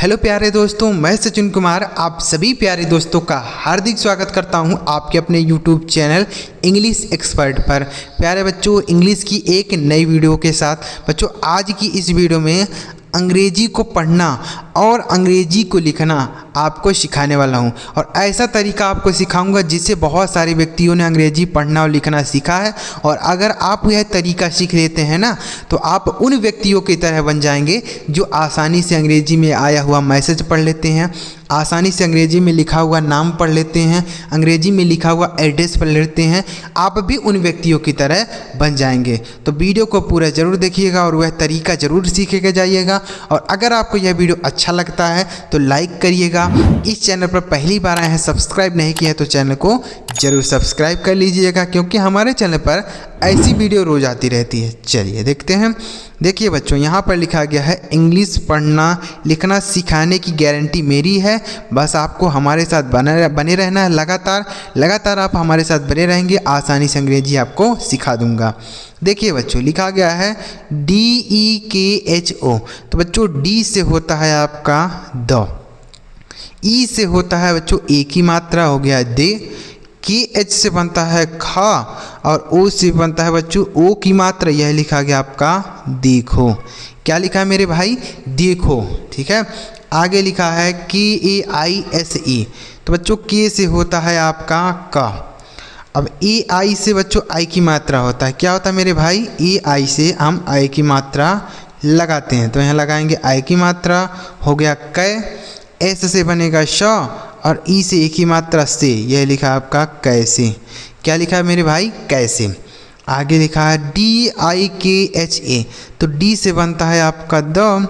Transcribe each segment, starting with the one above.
Hello प्यारे दोस्तों, मैं सचिन कुमार आप सभी प्यारे दोस्तों का हार्दिक स्वागत करता हूं आपके अपने यूट्यूब चैनल इंग्लिश एक्सपर्ट पर। प्यारे बच्चों, इंग्लिश की एक नई वीडियो के साथ बच्चों आज की इस वीडियो में अंग्रेजी को पढ़ना और अंग्रेजी को लिखना आपको सिखाने वाला हूं और ऐसा तरीका आपको सिखाऊंगा जिससे बहुत सारे व्यक्तियों ने अंग्रेजी पढ़ना और लिखना सीखा है। और अगर आप यह तरीका सीख लेते हैं ना तो आप उन व्यक्तियों की तरह बन जाएंगे जो आसानी से अंग्रेजी में आया हुआ मैसेज पढ़ लेते हैं, आसानी से अंग्रेजी में लिखा हुआ नाम पढ़ लेते हैं, अंग्रेजी में लिखा हुआ एड्रेस पढ़ लेते हैं। आप भी उन व्यक्तियों की तरह बन जाएंगे। तो वीडियो को पूरा ज़रूर देखिएगा और वह तरीका ज़रूर सीखेगा जाइएगा। और अगर आपको यह वीडियो अच्छा लगता है तो लाइक करिएगा। इस चैनल पर पहली बार आए हैं, सब्सक्राइब नहीं किया है तो चैनल को ज़रूर सब्सक्राइब कर लीजिएगा, क्योंकि हमारे चैनल पर ऐसी वीडियो रोज़ आती रहती है। चलिए देखते हैं। देखिए बच्चों, यहाँ पर लिखा गया है इंग्लिश पढ़ना लिखना सिखाने की गारंटी मेरी है, बस आपको हमारे साथ बने रहना है। लगातार आप हमारे साथ बने रहेंगे, आसानी से अंग्रेजी आपको सिखा दूंगा। देखिए बच्चों, लिखा गया है DEKHO। तो बच्चों डी से होता है आपका द, ई से होता है बच्चों ए की मात्रा हो गया दे, KH से बनता है खा और ओ से बनता है बच्चों ओ की मात्रा, यह लिखा गया आपका देखो। क्या लिखा है मेरे भाई? देखो। ठीक है, आगे लिखा है KAISE। तो बच्चों के से होता है आपका का। अब AI से बच्चों आई की मात्रा होता है। क्या होता है मेरे भाई? AI से हम आई की मात्रा लगाते हैं, तो यहाँ लगाएंगे आई की मात्रा, हो गया कै। S से बनेगा श और ई से एक ही मात्रा से, यह लिखा आपका कैसे। क्या लिखा है मेरे भाई? कैसे। आगे लिखा है DIKHA। तो डी से बनता है आपका द,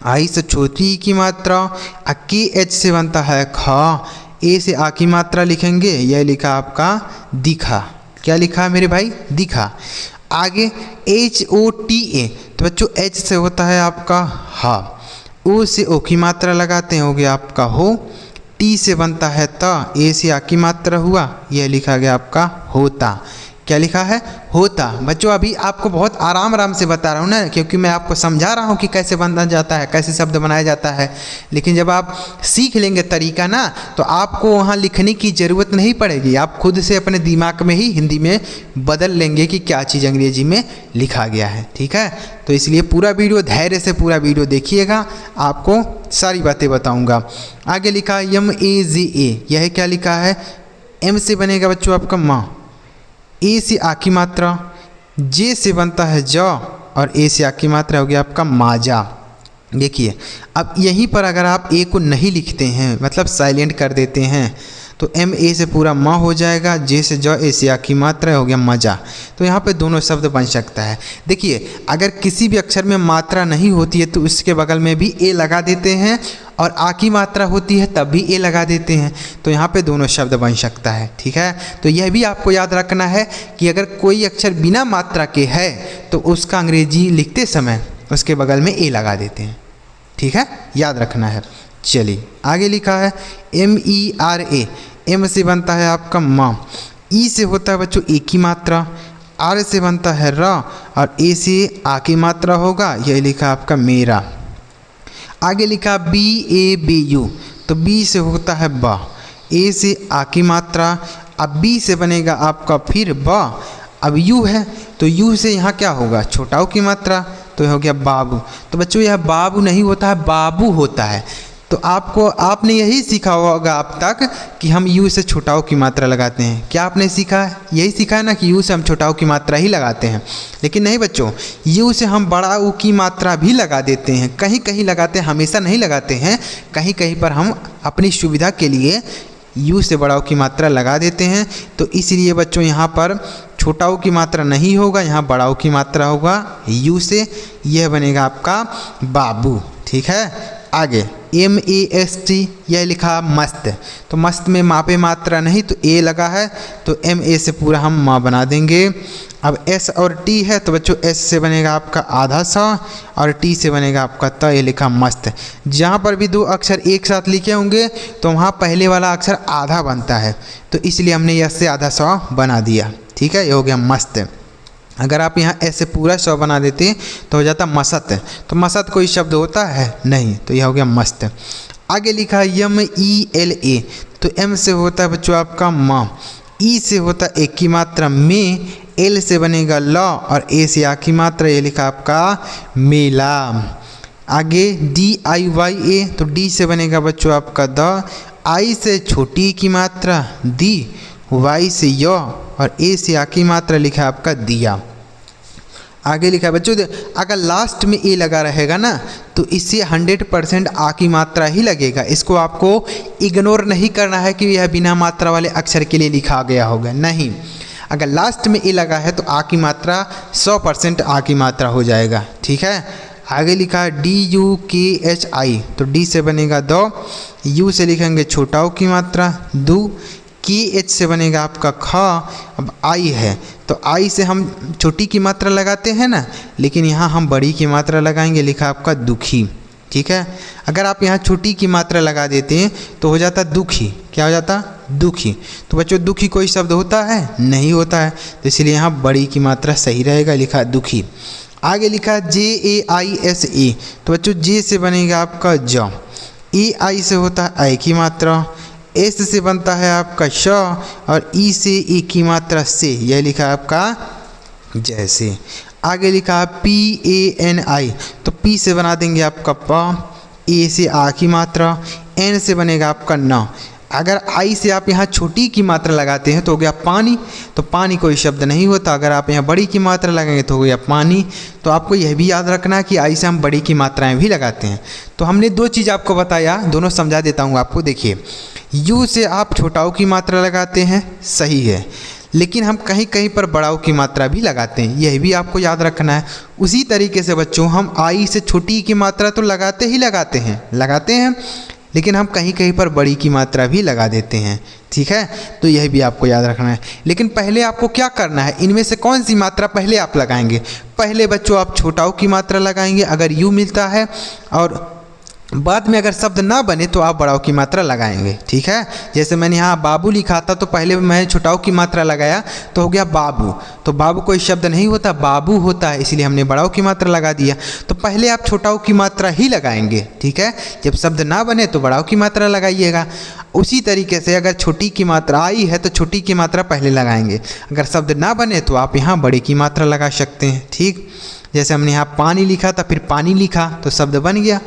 आई से छोटी ई की मात्रा, KH से बनता है खा, ए से आ की मात्रा लिखेंगे, यह लिखा आपका दिखा। क्या लिखा है मेरे भाई? दिखा। आगे HOTA। तो बच्चों H से होता है आपका हा, ओ से ओ की मात्रा लगाते हैं, हो गया आपका हो। टी से बनता है ता, ए से आ की मात्रा हुआ, यह लिखा गया आपका होता। क्या लिखा है? होता। बच्चों अभी आपको बहुत आराम से बता रहा हूँ ना, क्योंकि मैं आपको समझा रहा हूँ कि कैसे बना जाता है, कैसे शब्द बनाया जाता है। लेकिन जब आप सीख लेंगे तरीका ना तो आपको वहाँ लिखने की ज़रूरत नहीं पड़ेगी, आप खुद से अपने दिमाग में ही हिंदी में बदल लेंगे कि क्या चीज़ अंग्रेजी में लिखा गया है। ठीक है, तो इसलिए पूरा वीडियो धैर्य से पूरा वीडियो देखिएगा, आपको सारी बातें बताऊँगा। आगे लिखा है MAZA। यह क्या लिखा है? M से बनेगा बच्चों आपका माँ, ए से आ की मात्रा, जे से बनता है ज और ए से आ की मात्रा हो गया आपका माजा। देखिए अब यहीं पर अगर आप ए को नहीं लिखते हैं, मतलब साइलेंट कर देते हैं, तो MA से पूरा माँ हो जाएगा, जे से ज, ए से आ की मात्रा हो गया मजा। तो यहाँ पे दोनों शब्द बन सकता है। देखिए अगर किसी भी अक्षर में मात्रा नहीं होती है तो उसके बगल में भी ए लगा देते हैं, और आ की मात्रा होती है तब भी ए लगा देते हैं, तो यहाँ पे दोनों शब्द बन सकता है। ठीक है, तो यह भी आपको याद रखना है कि अगर कोई अक्षर बिना मात्रा के है तो उसका अंग्रेजी लिखते समय उसके बगल में ए लगा देते हैं। ठीक है, याद रखना है। चलिए आगे लिखा है MERA। M से बनता है आपका माँ, ई से होता है बच्चों ए की मात्रा, आर से बनता है रा और ए से आ की मात्रा होगा, यह लिखा आपका मेरा। आगे लिखा BABU। तो बी से होता है बा, ए से आ की मात्रा, अब बी से बनेगा आपका फिर बा। अब यू है तो यू से यहाँ क्या होगा? छोटाऊ की मात्रा, तो हो गया बाबू। तो बच्चों यह बाबू नहीं होता है, बाबू होता है। तो आपने यही सीखा होगा अब तक कि हम यू से छोटाऊ की मात्रा लगाते हैं। क्या आपने सीखा है? यही सीखा है ना कि यू से हम छोटाऊ की मात्रा ही लगाते हैं। लेकिन नहीं बच्चों, यू से हम बड़ा ऊ की मात्रा भी लगा देते हैं, कहीं कहीं लगाते हैं, हमेशा नहीं लगाते हैं। कहीं कहीं पर हम अपनी सुविधा के लिए यू से बड़ा ऊ की मात्रा लगा देते हैं। तो इसलिए बच्चों यहाँ पर छोटाऊ की मात्रा नहीं होगा, यहाँ बड़ा ऊ की मात्रा होगा यू से, यह बनेगा आपका बाबू। ठीक है, आगे MAST। यह लिखा मस्त। तो मस्त में माँ पे मात्रा नहीं तो ए लगा है, तो MA से पूरा हम माँ बना देंगे। अब S और T है तो बच्चों S से बनेगा आपका आधा सा और T से बनेगा आपका त, ये लिखा मस्त। जहाँ पर भी दो अक्षर एक साथ लिखे होंगे तो वहाँ पहले वाला अक्षर आधा बनता है, तो इसलिए हमने S से आधा सा बना दिया। ठीक है, ये हो गया मस्त। अगर आप यहाँ ऐसे पूरा स बना देते तो हो जाता मसत। तो मसत कोई शब्द होता है नहीं, तो यह हो गया मस्त। आगे लिखा है MELA, तो M से होता है बच्चों आपका माँ, E से होता है एक की मात्रा में, L से बनेगा ल और A से आ की मात्रा, ये लिखा आपका मेला। आगे DIYA, तो D से बनेगा बच्चों आपका द, I से छोटी की मात्रा दी, Y से य और A से आ की मात्रा लिखा आपका दिया। आगे लिखा है बच्चों, अगर लास्ट में ए लगा रहेगा ना तो इससे 100% आ की मात्रा ही लगेगा। इसको आपको इग्नोर नहीं करना है कि यह बिना मात्रा वाले अक्षर के लिए लिखा गया होगा, नहीं। अगर लास्ट में ए लगा है तो आ की मात्रा 100% आ की मात्रा हो जाएगा, ठीक है। आगे लिखा है DUKHI, तो डी से बनेगा दो, यू से लिखेंगे छोटा ओ की मात्रा दू, KH से बनेगा आपका ख। अब आई है तो आई से हम छोटी की मात्रा लगाते हैं ना, लेकिन यहाँ हम बड़ी की मात्रा लगाएंगे, लिखा आपका दुखी, ठीक है। अगर आप यहाँ छोटी की मात्रा लगा देते हैं तो हो जाता दुखी, क्या हो जाता दुखी। तो बच्चों दुखी कोई शब्द होता है नहीं होता है, तो इसलिए यहाँ बड़ी की मात्रा सही रहेगा, लिखा दुखी। आगे लिखा JAISA, तो बच्चों जे से बनेगा आपका ज, AI से होता है आई की मात्रा, एस से बनता है आपका श और ई से ई की मात्रा से, यह लिखा है आपका जैसे। आगे लिखा है PANI, तो पी से बना देंगे आपका प, ए से आ की मात्रा, एन से बनेगा आपका न। अगर आई से आप यहाँ छोटी की मात्रा लगाते हैं तो हो गया पानी, तो पानी कोई शब्द नहीं होता। अगर आप यहाँ बड़ी की मात्रा लगाएंगे तो हो गया पानी। तो आपको यह भी याद रखना है कि आई से हम बड़ी की मात्राएं भी लगाते हैं। तो हमने दो चीज़ आपको बताया, दोनों समझा देता हूँ आपको। देखिए, यू से आप छोटाओ की मात्रा लगाते हैं, सही है, लेकिन हम कहीं कहीं पर बड़ाओ की मात्रा भी लगाते हैं, यह भी आपको याद रखना है। उसी तरीके से बच्चों हम आई से छोटी की मात्रा तो लगाते हैं, लेकिन हम कहीं कहीं पर बड़ी की मात्रा भी लगा देते हैं, ठीक है। तो यह भी आपको याद रखना है। लेकिन पहले आपको क्या करना है, इनमें से कौन सी मात्रा पहले आप लगाएंगे? पहले बच्चों आप छोटाओ की मात्रा लगाएंगे अगर यू मिलता है, और बाद में अगर शब्द ना बने तो आप बड़ाओ की मात्रा लगाएंगे, ठीक है। जैसे मैंने यहाँ बाबू लिखा था तो पहले मैं छोटाओ की मात्रा लगाया तो हो गया बाबू। तो बाबू कोई शब्द नहीं होता, बाबू होता है, इसलिए हमने बड़ाओ की मात्रा लगा दिया। तो पहले आप छोटाओ की मात्रा ही लगाएंगे, ठीक है। जब शब्द ना बने तो बड़ाओ की मात्रा लगाइएगा। उसी तरीके से अगर छोटी की मात्रा आई है तो छोटी की मात्रा पहले लगाएंगे, अगर शब्द ना बने तो आप यहाँ बड़ी की मात्रा लगा सकते हैं, ठीक। जैसे हमने यहाँ पानी लिखा था, फिर पानी लिखा तो शब्द बन गया।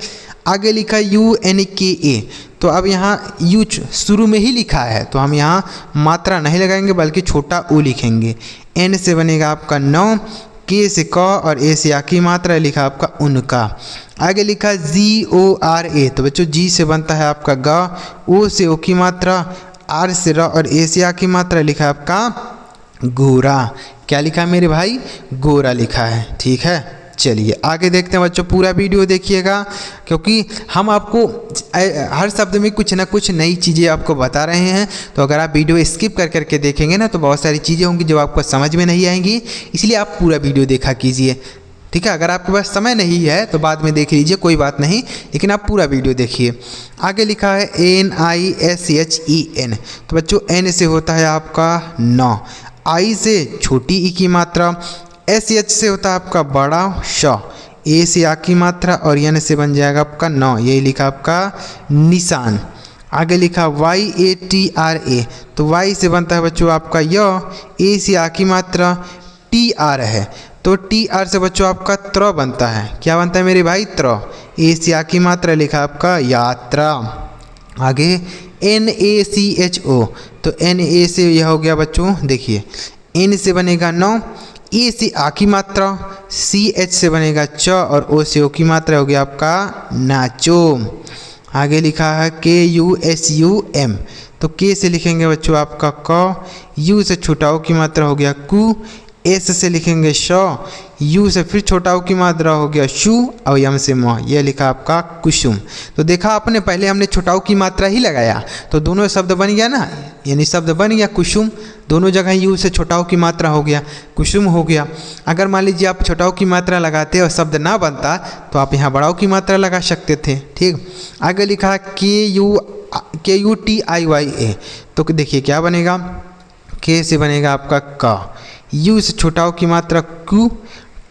आगे लिखा UNKA, तो अब यहाँ यू शुरू में ही लिखा है तो हम यहाँ मात्रा नहीं लगाएंगे बल्कि छोटा ओ लिखेंगे। एन से बनेगा आपका नौ, के से क और ए से आ की मात्रा, लिखा आपका उनका। आगे लिखा GORA, तो बच्चों जी से बनता है आपका ग, ओ से ओ की मात्रा, आर से र और ए से आ की मात्रा, लिखा आपका गोरा। क्या लिखा है मेरे भाई? गोरा लिखा है, ठीक है। चलिए आगे देखते हैं बच्चों, पूरा वीडियो देखिएगा क्योंकि हम आपको हर शब्द में कुछ ना कुछ नई चीज़ें आपको बता रहे हैं। तो अगर आप वीडियो स्किप कर करके देखेंगे ना तो बहुत सारी चीज़ें होंगी जो आपको समझ में नहीं आएंगी, इसलिए आप पूरा वीडियो देखा कीजिए, ठीक है। अगर आपके पास समय नहीं है तो बाद में देख लीजिए, कोई बात नहीं, लेकिन आप पूरा वीडियो देखिए। आगे लिखा है NISHEN, तो बच्चों एन से होता है आपका 9, आई से छोटी ई की मात्रा, SH से होता है आपका बड़ा श, ए से आ की मात्रा और एन से बन जाएगा आपका 9, यही लिखा आपका निशान। आगे लिखा YATRA, तो Y से बनता है बच्चों आपका य, ए से आ की मात्रा, TR है तो TR से बच्चों आपका त्र बनता है। क्या बनता है मेरे भाई? त्र। ए से आ की मात्रा, लिखा आपका यात्रा। आगे NACHO, तो NA से यह हो गया बच्चों, देखिए N से बनेगा 9, ए से आ की मात्रा, CH से बनेगा च और ओ से ओ की मात्रा, हो गया आपका नाचो। आगे लिखा है KUSUM, तो के से लिखेंगे बच्चों आपका क, यू से छोटाओ की मात्रा हो गया कु, एस से लिखेंगे श, यू से फिर छोटाओ की मात्रा हो गया शु और यम से म, यह लिखा आपका कुसुम। तो देखा आपने, पहले हमने छोटाओ की मात्रा ही लगाया तो दोनों शब्द बन गया ना, यानी शब्द बन गया कुसुम, दोनों जगह यू से छोटाओ की मात्रा हो गया, कुसुम हो गया। अगर मान लीजिए आप छोटाओ की मात्रा लगाते और शब्द ना बनता तो आप यहाँ बड़ाओ की मात्रा लगा सकते थे, ठीक। आगे लिखा है KUTIYA, तो देखिए क्या बनेगा, के से बनेगा आपका क, यू से छोटा ओ की मात्रा क्यू,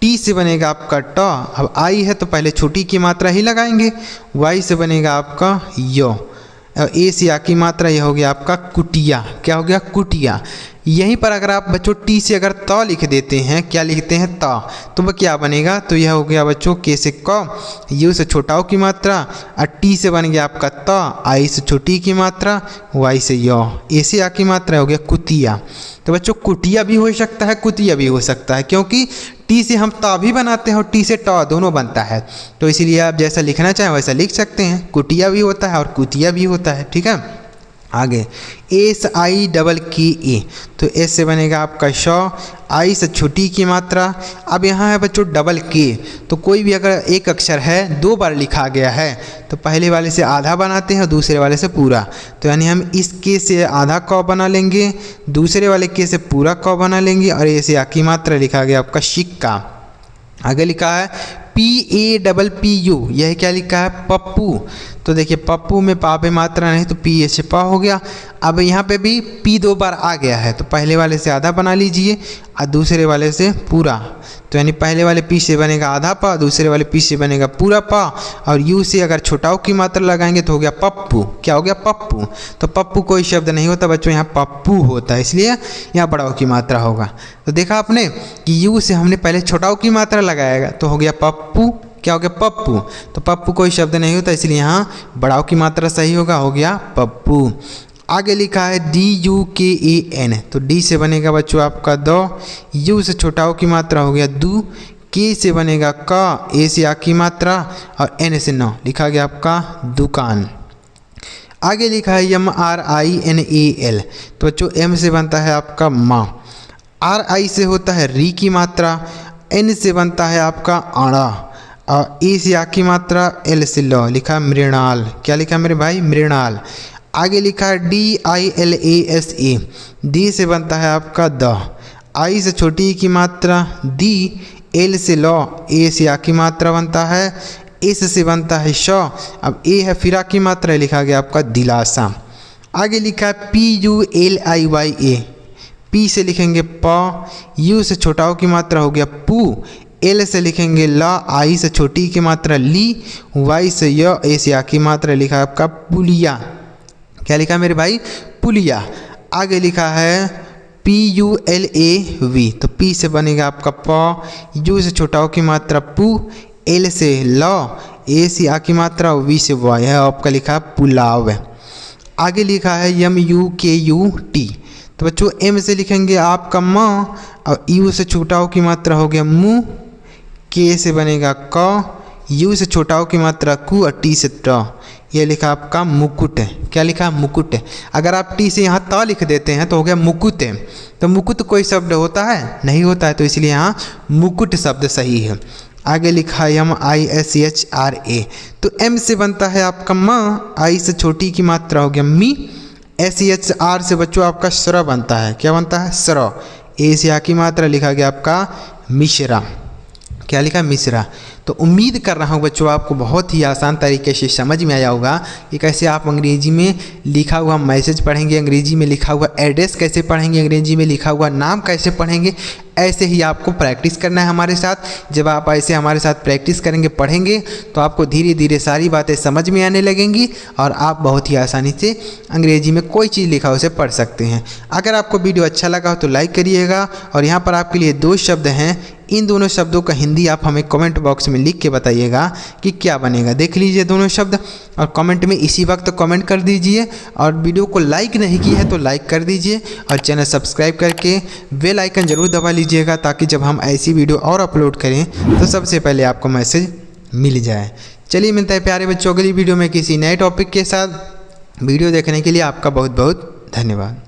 टी से बनेगा आपका ट, अब आई है तो पहले छोटी की मात्रा ही लगाएंगे, वाई से बनेगा आपका यो, और ए से आ की मात्रा यह हो गया आपका कुटिया। क्या हो गया? कुटिया। यहीं पर अगर आप बच्चों टी से अगर त लिख देते हैं, क्या लिखते हैं? त, तो वह क्या बनेगा? तो यह हो गया बच्चों के से क, यू से छोटा ओ की मात्रा, और टी से बन गया आपका त, आई से छोटी की मात्रा, वाई से यो, ए से आ की मात्रा हो गया कुतिया। तो बच्चों कुटिया भी हो सकता है, कुतिया भी हो सकता है, क्योंकि टी से हम ता भी बनाते हैं और टी से ट दोनों बनता है। तो इसीलिए आप जैसा लिखना चाहें वैसा लिख सकते हैं, कुटिया भी होता है और कुतिया भी होता है। ठीक है, आगे एस आई डबल की ए, तो एस से बनेगा आपका श, आई से छोटी की मात्रा। अब यहाँ है बच्चों डबल के, तो कोई भी अगर एक अक्षर है दो बार लिखा गया है तो पहले वाले से आधा बनाते हैं और दूसरे वाले से पूरा। तो यानी हम इस के से आधा क बना लेंगे, दूसरे वाले के से पूरा क बना लेंगे, और ए से आ की मात्रा लिखा गया आपका सिक्का। आगे लिखा है PAPPU, यह क्या लिखा है? पप्पू। तो देखिए पप्पू में पा पे मात्रा नहीं तो पी ए से पा हो गया। अब यहाँ पे भी पी दो बार आ गया है तो पहले वाले से आधा बना लीजिए और दूसरे वाले से पूरा। तो यानी पहले वाले पी से बनेगा आधा पा, दूसरे वाले पी से बनेगा पूरा पा, और यू से अगर छोटाओ की मात्रा लगाएंगे तो हो गया पप्पू। क्या हो गया? पप्पू। तो पप्पू कोई शब्द नहीं होता बच्चों, यहाँ पप्पू होता है, इसलिए यहाँ बड़ाओ की मात्रा होगा। तो देखा आपने कि यू से हमने पहले छोटाओ की मात्रा लगाएगा तो हो गया पप्पू। क्या हो गया? पप्पू। तो पप्पू कोई शब्द नहीं होता, इसलिए यहाँ बड़ाओ की मात्रा सही होगा, हो गया पप्पू। आगे लिखा है DUKAN, तो डी से बनेगा बच्चों आपका दो, यू से छोटाओ की मात्रा हो गया दू, के से बनेगा का, ए से आ की मात्रा, और एन से नौ, लिखा गया आपका दुकान। आगे लिखा है MRINAL, तो बच्चों एम से बनता है आपका माँ, RI से होता है री की मात्रा, एन से बनता है आपका आड़ा, और ए से आ की मात्रा, एल से लो, लिखा मृणाल। क्या लिखा मेरे भाई? मृणाल। आगे लिखा है DILASA, डी से बनता है आपका द, आई से छोटी की मात्रा दी, एल से लो, ए से आ की मात्रा बनता है, एस से बनता है श, अब ए है फिरा की मात्रा, लिखा गया आपका दिलासा। आगे लिखा है PULIYA, पी से लिखेंगे प, यू से छोटाओ की मात्रा हो गया पू, एल से लिखेंगे ला, आई से छोटी की मात्रा ली, वाई से य, ए से आ की मात्रा, लिखा है आपका पुलिया। क्या लिखा मेरे भाई? पुलिया। आगे लिखा है PULAV, तो पी से बनेगा आपका प, यू से छोटाओ की मात्रा पू, एल से ल, ए से आ की मात्रा, वी से व, यह आपका लिखा पुलाव। आगे लिखा है MUKUT, तो बच्चों एम से लिखेंगे आपका माँ, और यू से छोटाओ की मात्रा हो गया मुँह, के से बनेगा क, यू से छोटाओ की मात्रा कु, और टी से ट, ये लिखा आपका मुकुट। क्या लिखा? मुकुट। अगर आप टी से यहाँ त लिख देते हैं तो हो गया मुकुट। तो मुकुट कोई शब्द होता है? नहीं होता है, तो इसलिए यहाँ मुकुट शब्द सही है। आगे लिखा है MISHRA, तो एम से बनता है आपका माँ, आई से छोटी की मात्रा हो गया मी, SHR से बच्चों आपका स्र बनता है। क्या बनता है? स्र। ए से आ की मात्रा, लिखा गया आपका मिश्रा। क्या लिखा? मिश्रा। तो उम्मीद कर रहा हूँ बच्चों आपको बहुत ही आसान तरीके से समझ में आया होगा कि कैसे आप अंग्रेजी में लिखा हुआ मैसेज पढ़ेंगे, अंग्रेजी में लिखा हुआ एड्रेस कैसे पढ़ेंगे, अंग्रेजी में लिखा हुआ नाम कैसे पढ़ेंगे। ऐसे ही आपको प्रैक्टिस करना है हमारे साथ। जब आप ऐसे हमारे साथ प्रैक्टिस करेंगे, पढ़ेंगे, तो आपको धीरे धीरे सारी बातें समझ में आने लगेंगी और आप बहुत ही आसानी से अंग्रेजी में कोई चीज़ लिखा हो उसे पढ़ सकते हैं। अगर आपको वीडियो अच्छा लगा हो तो लाइक करिएगा, और यहाँ पर आपके लिए दो शब्द हैं, इन दोनों शब्दों का हिंदी आप हमें कमेंट बॉक्स में लिख के बताइएगा कि क्या बनेगा। देख लीजिए दोनों शब्द और कमेंट में इसी वक्त कमेंट कर दीजिए, और वीडियो को लाइक नहीं किया है तो लाइक कर दीजिए, और चैनल सब्सक्राइब करके बेल आइकन ज़रूर दबा लीजिएगा, ताकि जब हम ऐसी वीडियो और अपलोड करें तो सबसे पहले आपको मैसेज मिल जाए। चलिए मिलता है प्यारे बच्चों अगली वीडियो में किसी नए टॉपिक के साथ। वीडियो देखने के लिए आपका बहुत बहुत धन्यवाद।